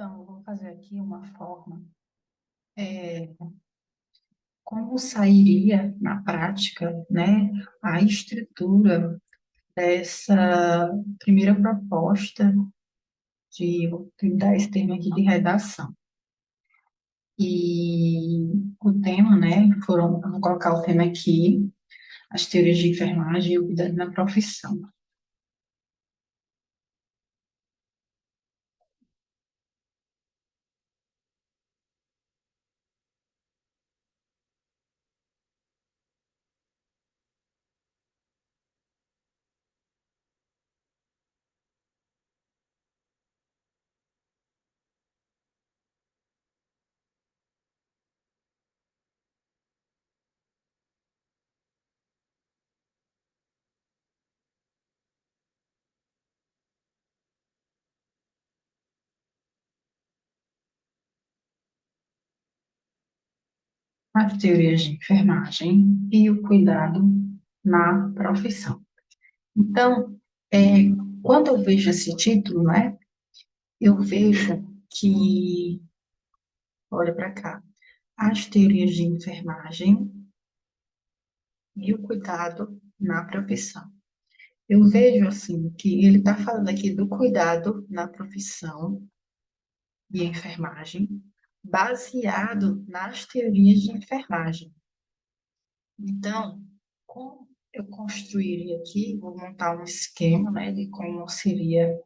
Então, eu vou fazer aqui uma forma, é, como sairia na prática, né, a estrutura dessa primeira proposta vou dar esse termo aqui de redação. E o tema, né, vou colocar o tema aqui, as teorias de enfermagem e o cuidado na profissão. As teorias de enfermagem e o cuidado na profissão. Então, quando eu vejo esse título, né, eu vejo que, olha para cá, as teorias de enfermagem e o cuidado na profissão. Eu vejo, assim, que ele está falando aqui do cuidado na profissão de enfermagem, baseado nas teorias de enfermagem. Então, como eu construiria aqui, vou montar um esquema, né, de como seria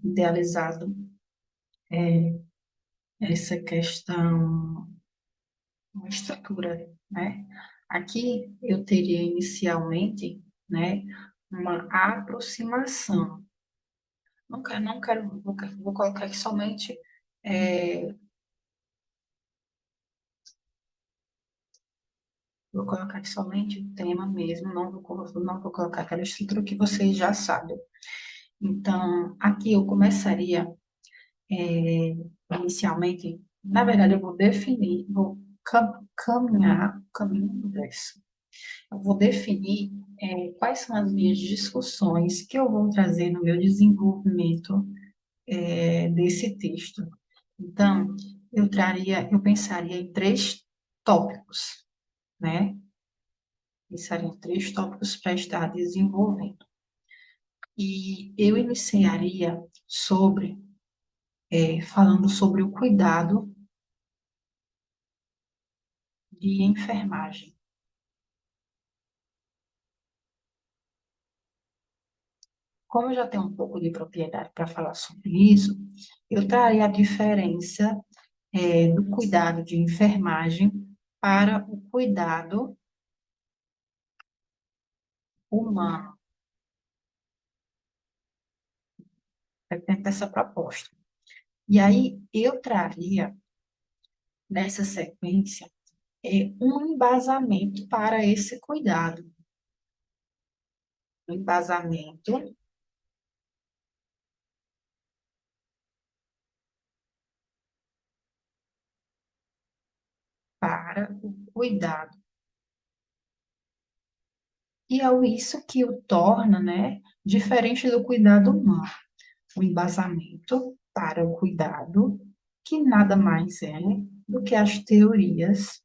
idealizado essa questão, uma estrutura, né? Aqui eu teria inicialmente, né, uma aproximação. Não quero, vou colocar aqui somente, é, vou colocar aqui somente o tema mesmo, não vou colocar aquela estrutura que vocês já sabem. Então, aqui eu começaria, inicialmente, na verdade, eu vou definir, vou caminhar o caminho inverso. Eu vou definir quais são as minhas discussões que eu vou trazer no meu desenvolvimento desse texto. Então, eu pensaria em três tópicos, né? Pensaria em três tópicos para estar desenvolvendo. E eu iniciaria falando sobre o cuidado de enfermagem. Como eu já tenho um pouco de propriedade para falar sobre isso, eu traria a diferença do cuidado de enfermagem para o cuidado humano, dentro dessa proposta. E aí eu traria, nessa sequência, um embasamento para esse cuidado. Um embasamento para o cuidado. E é isso que o torna, né, diferente do cuidado humano. O embasamento para o cuidado, que nada mais é do que as teorias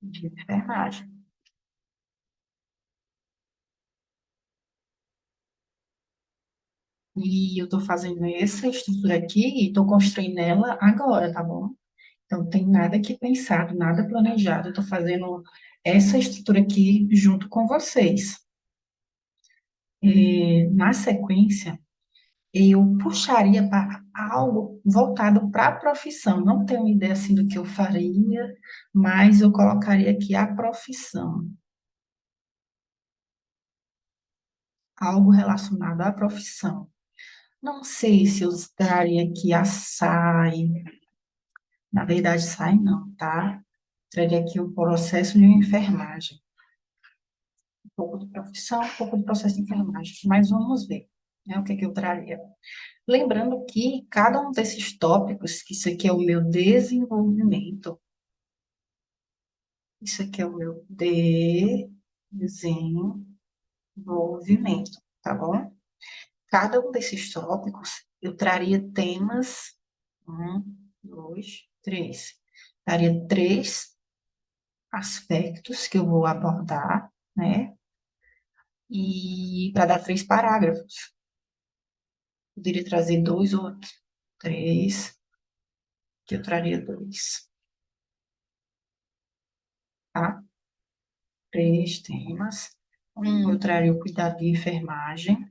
de enfermagem. E eu estou fazendo essa estrutura aqui e estou construindo ela agora, tá bom? Então, não tem nada aqui pensado, nada planejado. Eu estou fazendo essa estrutura aqui junto com vocês. Na sequência, eu puxaria para algo voltado para a profissão. Não tenho ideia assim do que eu faria, mas eu colocaria aqui a profissão. Algo relacionado à profissão. Não sei se eu traria aqui a SAI. Na verdade, SAI não, tá? Traria aqui o processo de enfermagem. Um pouco de profissão, um pouco de processo de enfermagem. Mas vamos ver, né, o que eu traria. Lembrando que cada um desses tópicos, que isso aqui é o meu desenvolvimento, isso aqui é o meu desenvolvimento, tá bom? Cada um desses tópicos, eu traria temas, um, dois, três. Traria três aspectos que eu vou abordar, né? E para dar três parágrafos. Poderia trazer dois ou três, que eu traria dois, tá? Três temas. Um, eu traria o cuidado de enfermagem.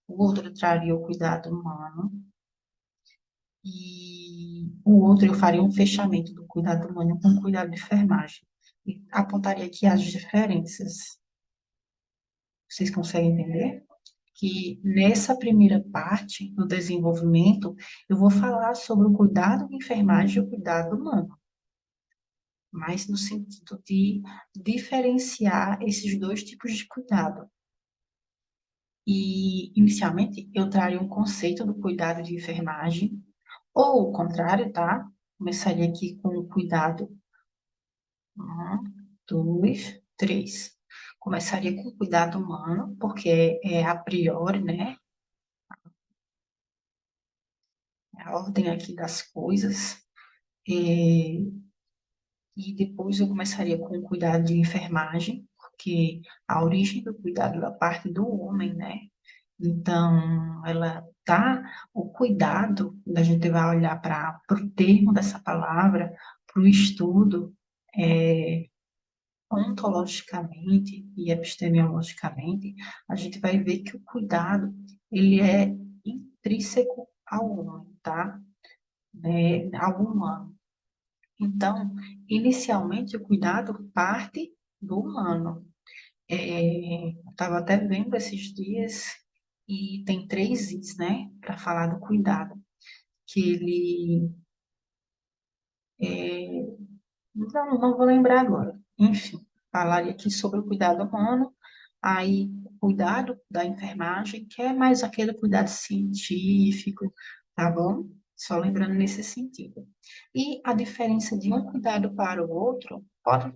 O outro, eu traria o cuidado humano. E o outro, eu faria um fechamento do cuidado humano com o cuidado de enfermagem. E apontaria aqui as diferenças. Vocês conseguem entender? Que nessa primeira parte do desenvolvimento, eu vou falar sobre o cuidado de enfermagem e o cuidado humano, mas no sentido de diferenciar esses dois tipos de cuidado. E, inicialmente, eu traria um conceito do cuidado de enfermagem, ou o contrário, tá? Começaria aqui com o cuidado. Um, dois, três. Começaria com o cuidado humano, porque é a priori, né? É a ordem aqui das coisas. E depois eu começaria com o cuidado de enfermagem, porque a origem do cuidado da parte do homem, né? Então, ela tá, o cuidado, quando a gente vai olhar para o termo dessa palavra, para o estudo, é, ontologicamente e epistemologicamente, a gente vai ver que o cuidado, ele é intrínseco ao homem, tá? Ao humano. Então, inicialmente, o cuidado parte do humano. Eu estava até vendo esses dias e tem três Is, né, para falar do cuidado, que ele, não vou lembrar agora. Enfim, falaria aqui sobre o cuidado humano, aí o cuidado da enfermagem, que é mais aquele cuidado científico, tá bom? Só lembrando nesse sentido. E a diferença de um cuidado para o outro,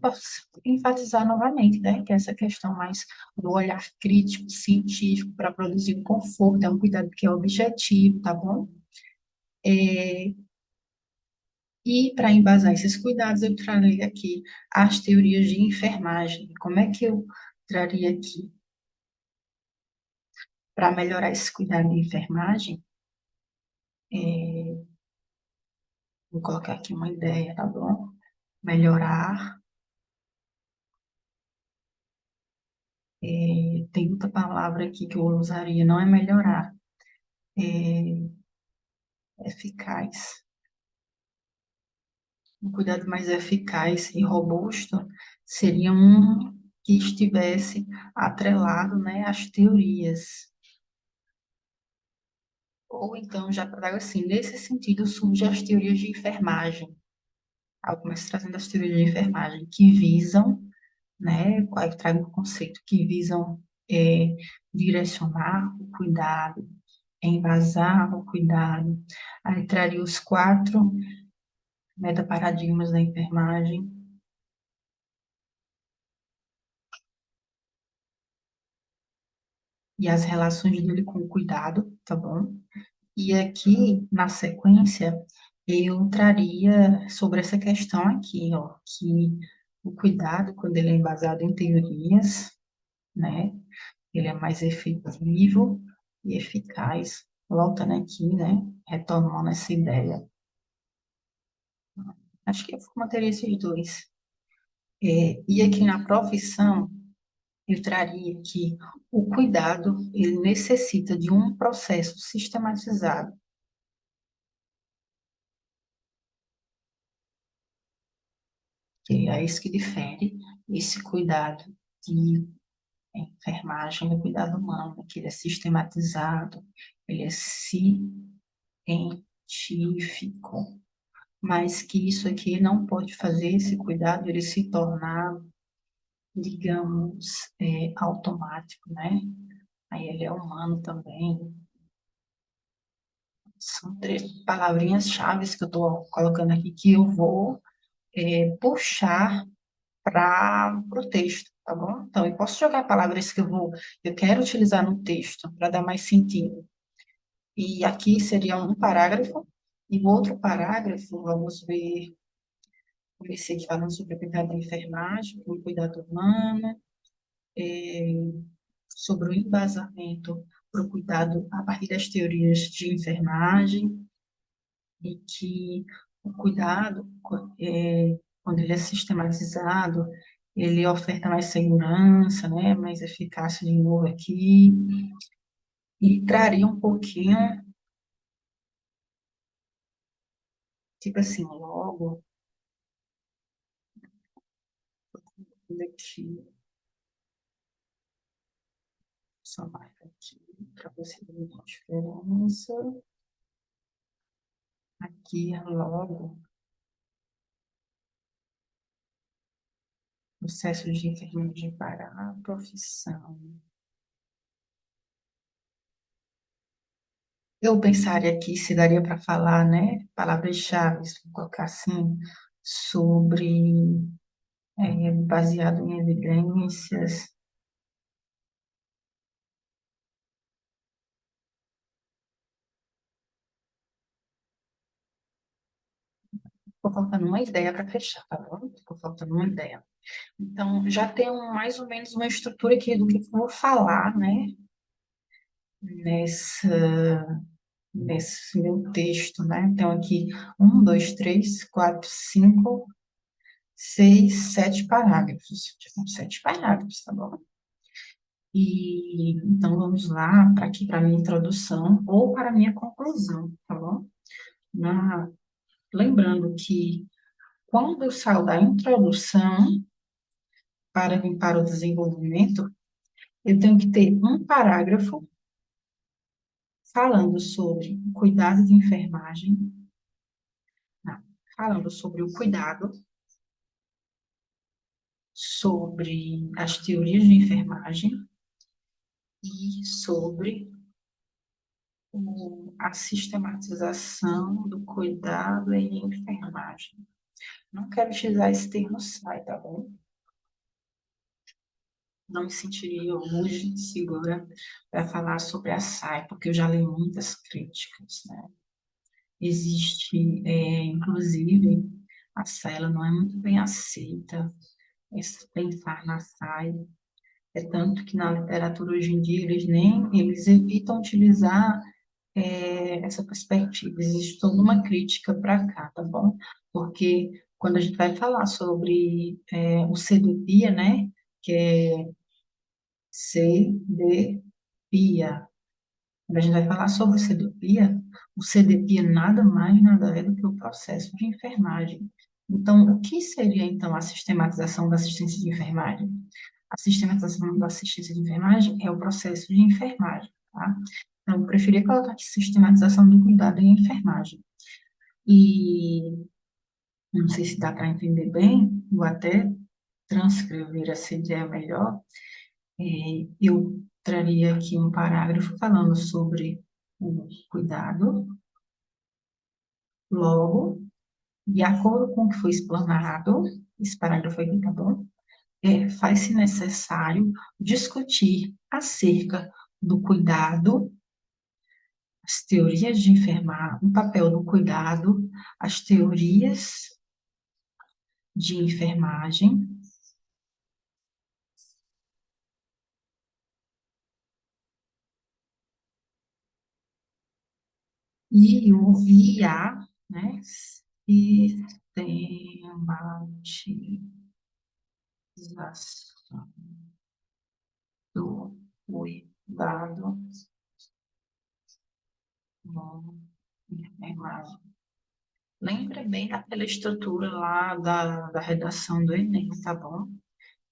posso enfatizar novamente, né? Que é essa questão mais do olhar crítico, científico, para produzir um conforto, é um cuidado que é objetivo, tá bom? E para embasar esses cuidados, eu trarei aqui as teorias de enfermagem. Como é que eu traria aqui para melhorar esse cuidado de enfermagem? É, vou colocar aqui uma ideia, tá bom? Melhorar, tem outra palavra aqui que eu usaria, não é melhorar, é eficaz. Um cuidado mais eficaz e robusto seria um que estivesse atrelado, né, às teorias. Ou então, já trago assim, nesse sentido, surgem as teorias de enfermagem. Algumas trazendo as teorias de enfermagem, que visam, né, qual eu trago o conceito, que visam direcionar o cuidado, embasar o cuidado. Aí traria os quatro metaparadigmas da enfermagem e as relações dele com o cuidado, tá bom? E aqui, na sequência, eu traria sobre essa questão aqui, ó, que o cuidado, quando ele é embasado em teorias, né, ele é mais efetivo e eficaz. Voltando aqui, né, retomando essa ideia. Acho que eu manteria esses dois. E aqui na profissão, eu traria que o cuidado, ele necessita de um processo sistematizado, que é isso que difere esse cuidado de enfermagem do cuidado humano, que ele é sistematizado, ele é científico, mas que isso aqui não pode fazer esse cuidado ele se tornar, digamos, automático, né? Aí ele é humano também. São três palavrinhas-chave que eu estou colocando aqui que eu vou puxar para o texto, tá bom? Então, eu posso jogar palavras que eu quero utilizar no texto para dar mais sentido. E aqui seria um parágrafo, e o outro parágrafo, vamos ver, comecei aqui falando sobre o cuidado da enfermagem, o cuidado humano, sobre o embasamento para o cuidado a partir das teorias de enfermagem, e que o cuidado, quando ele é sistematizado, ele oferta mais segurança, né, mais eficácia de novo aqui, e traria um pouquinho, tipo assim, logo, aqui, só marca aqui, para você ver a diferença. Aqui é logo, processo de enfermagem para a profissão. Eu pensaria aqui se daria para falar, né, palavras-chave, vou colocar assim, sobre, baseado em evidências. Estou faltando uma ideia para fechar, tá bom? Estou faltando uma ideia. Então, já tem mais ou menos uma estrutura aqui do que eu vou falar, né, nessa, nesse meu texto, né? Então, aqui, um, dois, três, quatro, cinco, seis, sete parágrafos. São sete parágrafos, tá bom? E então vamos lá para aqui para a minha introdução ou para a minha conclusão, tá bom? Na, lembrando que quando eu saio da introdução para o desenvolvimento, eu tenho que ter um parágrafo falando sobre o cuidado de enfermagem, não, falando sobre o cuidado, sobre as teorias de enfermagem e sobre a sistematização do cuidado em enfermagem. Não quero utilizar esse termo SAI, tá bom? Não me sentiria hoje segura para falar sobre a SAI, porque eu já li muitas críticas, né? Existe, inclusive, a SAI ela não é muito bem aceita, esse pensar na SAI. É tanto que na literatura hoje em dia eles evitam utilizar essa perspectiva. Existe toda uma crítica para cá, tá bom? Porque quando a gente vai falar sobre o CDPIA, né, que é CDPIA, quando a gente vai falar sobre o CDPIA nada mais, nada é do que o processo de enfermagem. Então, o que seria, então, a sistematização da assistência de enfermagem? A sistematização da assistência de enfermagem é o processo de enfermagem, tá? Então, eu preferia colocar aqui sistematização do cuidado em enfermagem. E não sei se dá para entender bem, vou até transcrever essa ideia melhor. Eu traria aqui um parágrafo falando sobre o cuidado, logo, de acordo com o que foi explanado, esse parágrafo aqui, tá bom? Faz-se necessário discutir acerca do cuidado, as teorias de enfermar, o papel do cuidado, as teorias de enfermagem e a, né, sistematização do cuidado com enfermagem. Lembre bem daquela estrutura lá da redação do Enem, tá bom?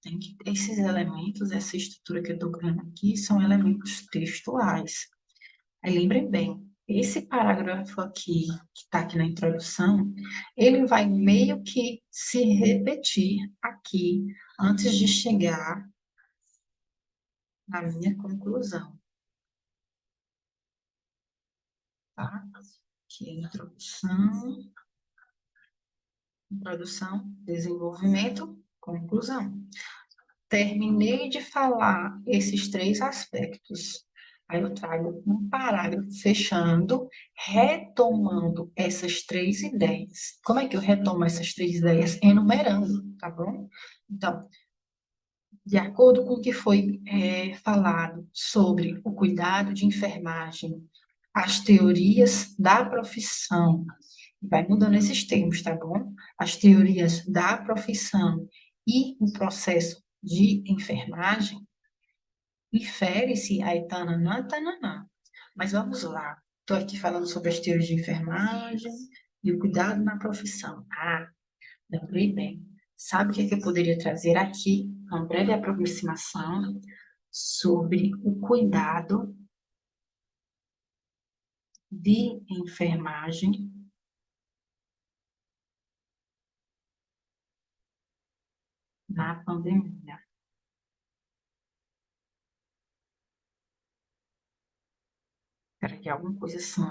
Tem que ter esses elementos, essa estrutura que eu estou criando aqui, são elementos textuais. Aí lembre bem, esse parágrafo aqui, que está aqui na introdução, ele vai meio que se repetir aqui, antes de chegar na minha conclusão, tá? Aqui é introdução, desenvolvimento, conclusão. Terminei de falar esses três aspectos. Aí eu trago um parágrafo fechando, retomando essas três ideias. Como é que eu retomo essas três ideias? Enumerando, tá bom? Então, de acordo com o que foi falado sobre o cuidado de enfermagem, as teorias da profissão, vai mudando esses termos, tá bom? As teorias da profissão e o processo de enfermagem, infere-se aí tananã, tananã. Mas vamos lá. Estou aqui falando sobre as teorias de enfermagem e o cuidado na profissão. Ah, lembrei bem. Sabe o que, é que eu poderia trazer aqui? Uma breve aproximação sobre o cuidado de enfermagem na pandemia. Será que alguma coisa assim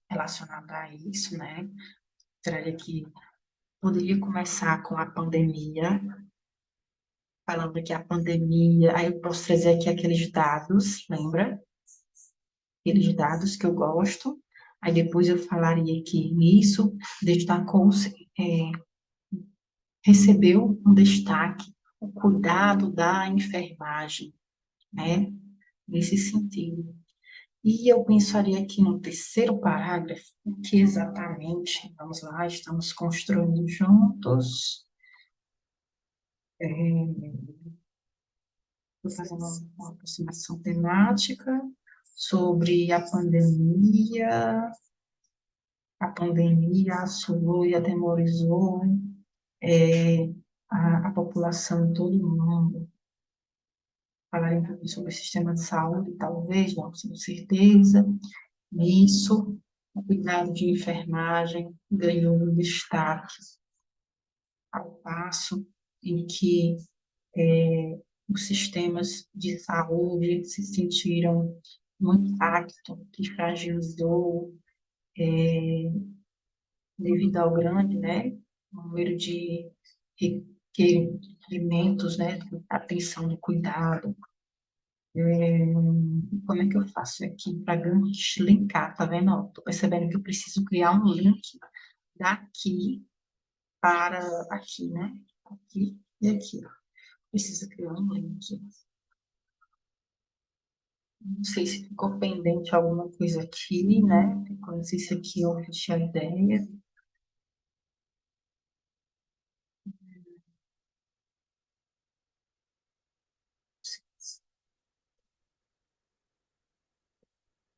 relacionada a isso, né? Traria que poderia começar com a pandemia, falando que a pandemia, aí eu posso trazer aqui aqueles dados, lembra? Aqueles dados que eu gosto, aí depois eu falaria que nisso destacou-se, recebeu um destaque o cuidado da enfermagem, né? Nesse sentido. E eu pensaria aqui no terceiro parágrafo, o que exatamente, vamos lá, estamos construindo juntos. Estou fazendo uma aproximação temática sobre a pandemia assolou e atemorizou a população em todo o mundo. Falar um pouco sobre o sistema de saúde, talvez, não tenho certeza. Nisso, o cuidado de enfermagem ganhou um destaque ao passo em que os sistemas de saúde se sentiram no impacto que fragilizou devido ao grande, né, número de requerimentos, né, de atenção, de cuidado. Como é que eu faço aqui para linkar, tá vendo? Estou percebendo que eu preciso criar um link daqui para aqui, né? Aqui e aqui. Preciso criar um link. Não sei se ficou pendente alguma coisa aqui, né? Não sei se aqui eu fechei a ideia.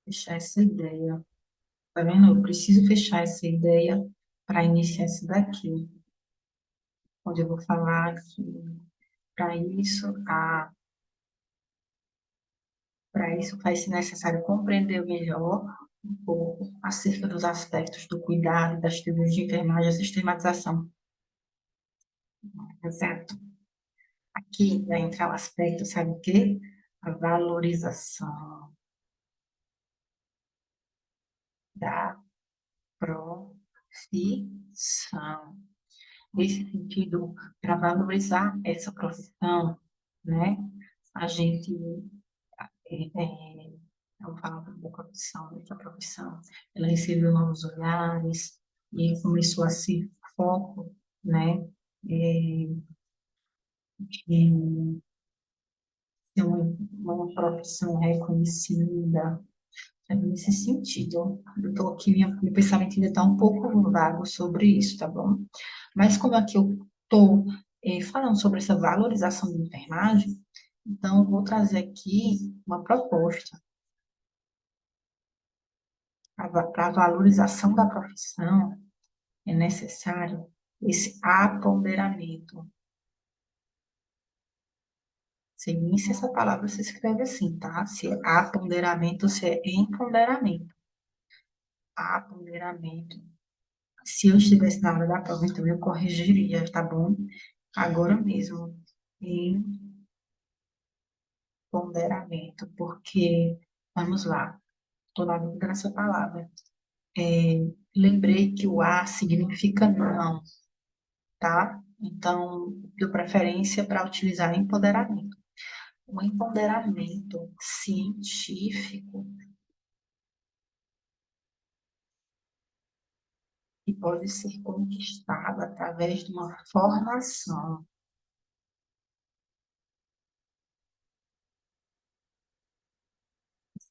Fechar essa ideia. Tá vendo? Eu preciso fechar essa ideia para iniciar essa daqui, onde eu vou falar que para isso, para isso faz-se necessário compreender melhor um pouco acerca dos aspectos do cuidado, das teorias de enfermagem e sistematização. Exato. Aqui vai entrar o aspecto, sabe o quê? A valorização da profissão. Nesse sentido, para valorizar essa profissão, né, a gente, eu falo da profissão, né, que a profissão, ela recebeu novos olhares e começou a ser foco, né, é, de ser uma profissão reconhecida. É nesse sentido, eu estou aqui, meu pensamento ainda está um pouco vago sobre isso, tá bom? Mas como aqui eu estou falando sobre essa valorização da enfermagem, então eu vou trazer aqui uma proposta para a valorização da profissão. É necessário esse aponderamento. Se inicia essa palavra, se escreve assim, tá? Se é aponderamento, se é empoderamento. Aponderamento. Se eu estivesse na hora da prova, então eu corrigiria, tá bom? Agora mesmo, em ponderamento, porque, vamos lá, estou na dúvida nessa palavra. Lembrei que o A significa não, tá? Então, dou preferência para utilizar empoderamento. um empoderamento científico que pode ser conquistado através de uma formação.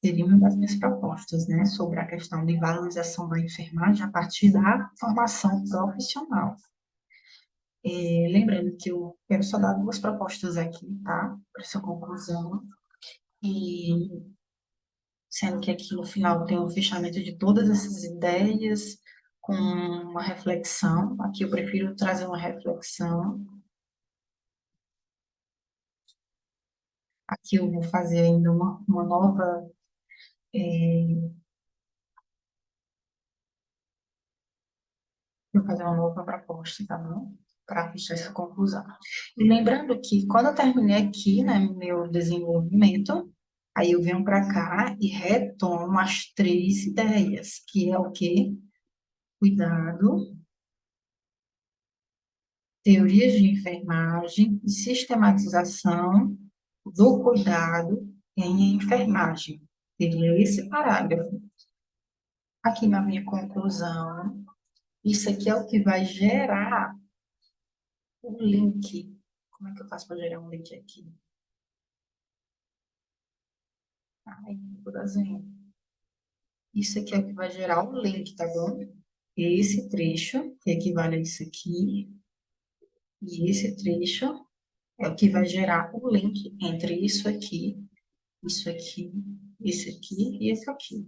Seria uma das minhas propostas, né, sobre a questão de valorização da enfermagem a partir da formação profissional. Lembrando que eu quero só dar duas propostas aqui, tá, para essa conclusão, e sendo que aqui no final tem o fechamento de todas essas ideias com uma reflexão. Aqui eu prefiro trazer uma reflexão. Aqui eu vou fazer ainda uma nova, vou fazer uma nova proposta, tá bom? Para fechar essa conclusão. E lembrando que quando eu terminei aqui, né, meu desenvolvimento, aí eu venho para cá e retomo as três ideias, que é o quê? Cuidado, teorias de enfermagem e sistematização do cuidado em enfermagem. Seria esse parágrafo. Aqui na minha conclusão, isso aqui é o que vai gerar o link. Como é que eu faço para gerar um link aqui? Ai, vou desenho. Isso aqui é o que vai gerar o link, tá bom? Esse trecho, que equivale a isso aqui, e esse trecho é o que vai gerar o link entre isso aqui, esse aqui e esse aqui.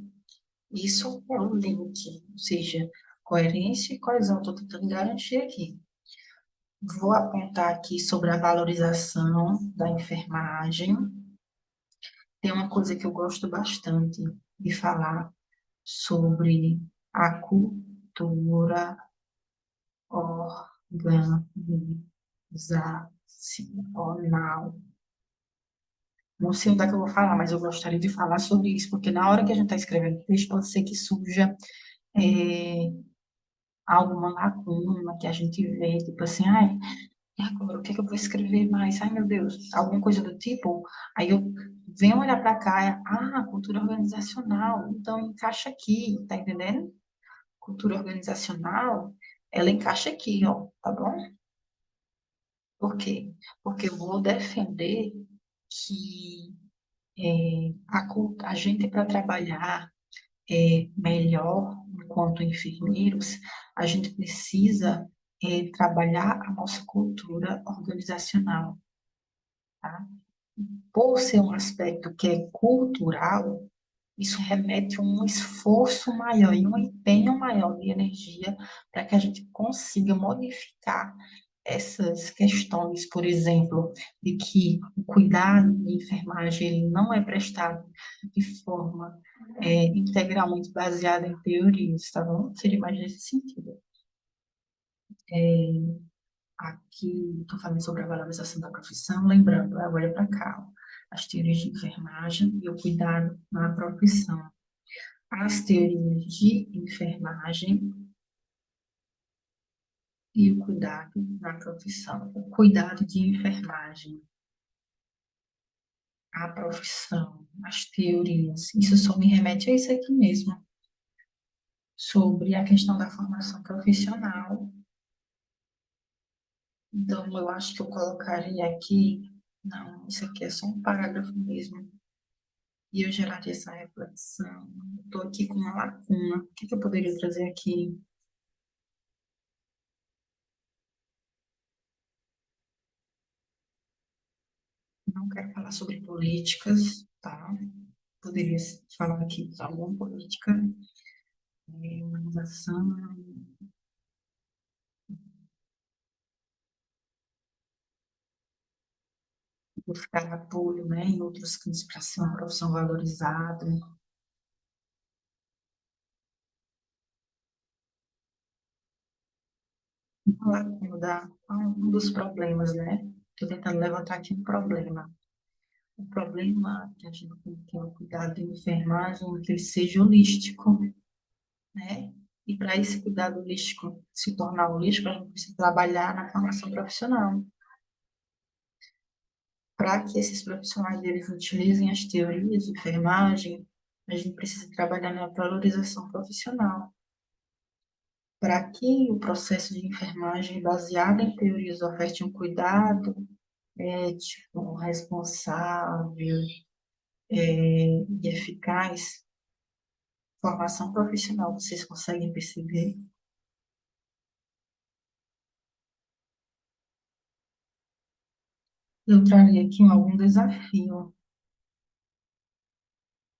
Isso é um link, ou seja, coerência e coesão. Estou tentando garantir aqui. Vou apontar aqui sobre a valorização da enfermagem. Tem uma coisa que eu gosto bastante de falar sobre a cultura organizacional. Não sei onde é que eu vou falar, mas eu gostaria de falar sobre isso, porque na hora que a gente está escrevendo texto, pode ser que surja é, alguma lacuna que a gente vê, tipo assim, ai, e agora, o que é que eu vou escrever mais? Ai, meu Deus, alguma coisa do tipo. Aí eu venho olhar para cá, cultura organizacional, então encaixa aqui, tá entendendo? Cultura organizacional, ela encaixa aqui, ó, tá bom? Por quê? Porque eu vou defender que a gente, para trabalhar melhor enquanto enfermeiros, a gente precisa trabalhar a nossa cultura organizacional, tá? Por ser um aspecto que é cultural, isso remete a um esforço maior e um empenho maior de energia para que a gente consiga modificar essas questões, por exemplo, de que o cuidado de enfermagem ele não é prestado de forma integralmente baseada em teorias, tá bom? Seria mais nesse sentido. Aqui estou falando sobre a valorização da profissão, lembrando, agora para cá, ó, as teorias de enfermagem e o cuidado na profissão. As teorias de enfermagem e o cuidado na profissão. O cuidado de enfermagem, a profissão, as teorias, isso só me remete a isso aqui mesmo, sobre a questão da formação profissional. Então, eu acho que eu colocaria aqui, não, isso aqui é só um parágrafo mesmo, e eu geraria essa reflexão. Estou aqui com uma lacuna, o que que eu poderia trazer aqui? Não quero falar sobre políticas, tá? Poderia falar aqui de alguma política, humanização, buscar apoio, né, em outros campos para ser uma profissão valorizada. Falar da um dos problemas, né? Estou tentando levantar aqui um problema. O problema que a gente tem que ter o cuidado de enfermagem é que ele seja holístico, né? E para esse cuidado holístico se tornar holístico, a gente precisa trabalhar na formação profissional. para que esses profissionais eles utilizem as teorias de enfermagem, a gente precisa trabalhar na valorização profissional, para que o processo de enfermagem baseado em teorias oferte um cuidado ético, responsável e eficaz, formação profissional, vocês conseguem perceber? Eu traria aqui algum desafio.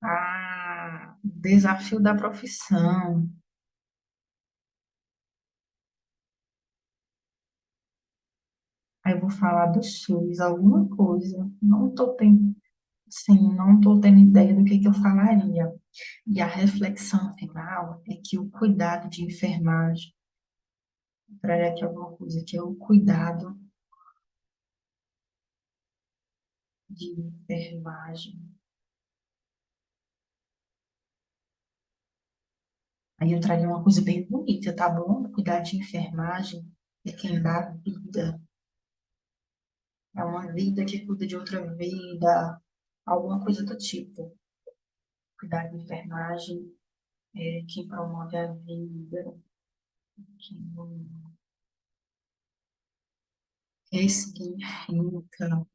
Ah, desafio da profissão. Aí eu vou falar do SUS, alguma coisa. Não estou tendo, sim, não estou tendo ideia do que eu falaria. E a reflexão final é que o cuidado de enfermagem, traria aqui alguma coisa, que é o cuidado de enfermagem. Aí eu traria uma coisa bem bonita, tá bom? Cuidar de enfermagem é quem dá vida. É uma vida que cuida de outra vida, alguma coisa do tipo. Cuidar de enfermagem é quem promove a vida, quem ressignifica,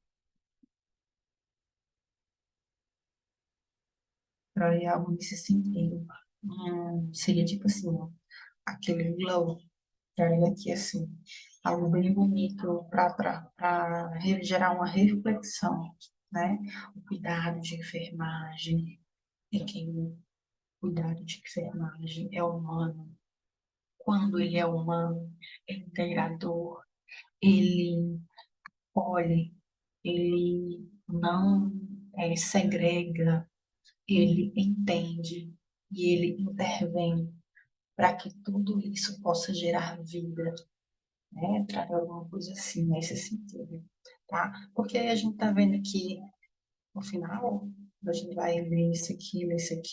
traria algo nesse sentido. Seria tipo assim, ó, aquele glow, traria aqui assim, algo bem bonito para gerar uma reflexão, né? O cuidado de enfermagem é quem cuidado de enfermagem é humano. Quando ele é humano, é integrador, ele olhe, ele não segrega, ele entende e ele intervém para que tudo isso possa gerar vida, né? Trazer alguma coisa assim, nesse sentido, tá? Porque aí a gente está vendo que, no final, a gente vai ler isso aqui,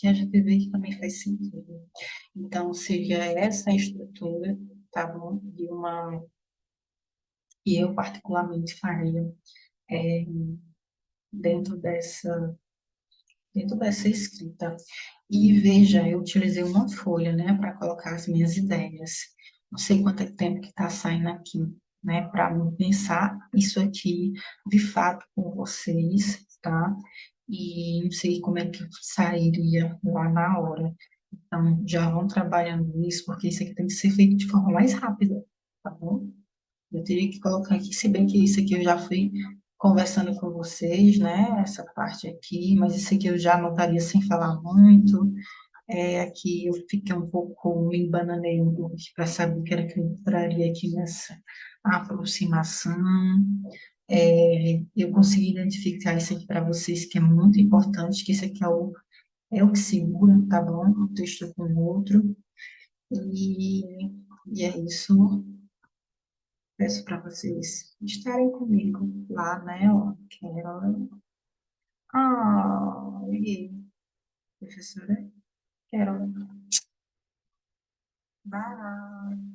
a gente vê que também faz sentido. Então, seria essa a estrutura, tá bom? De uma que eu particularmente faria é, dentro dessa dentro dessa escrita. E veja, eu utilizei uma folha, né, para colocar as minhas ideias. Não sei quanto é tempo que está saindo aqui, né, para pensar isso aqui de fato com vocês, tá? E não sei como é que sairia lá na hora. Então, já vão trabalhando nisso, porque isso aqui tem que ser feito de forma mais rápida, tá bom? Eu teria que colocar aqui, se bem que isso aqui eu já fui conversando com vocês, né? Essa parte aqui, mas isso aqui eu já anotaria sem falar muito. Aqui eu fiquei um pouco me embananando para saber o que era que eu entraria aqui nessa aproximação. Eu consegui identificar isso aqui para vocês, que é muito importante, que isso aqui é o que segura, tá bom? Um texto com o outro. E, e é isso. Peço para vocês estarem comigo lá, né? Ó, Carol. Ah, e professora Carol. Bye.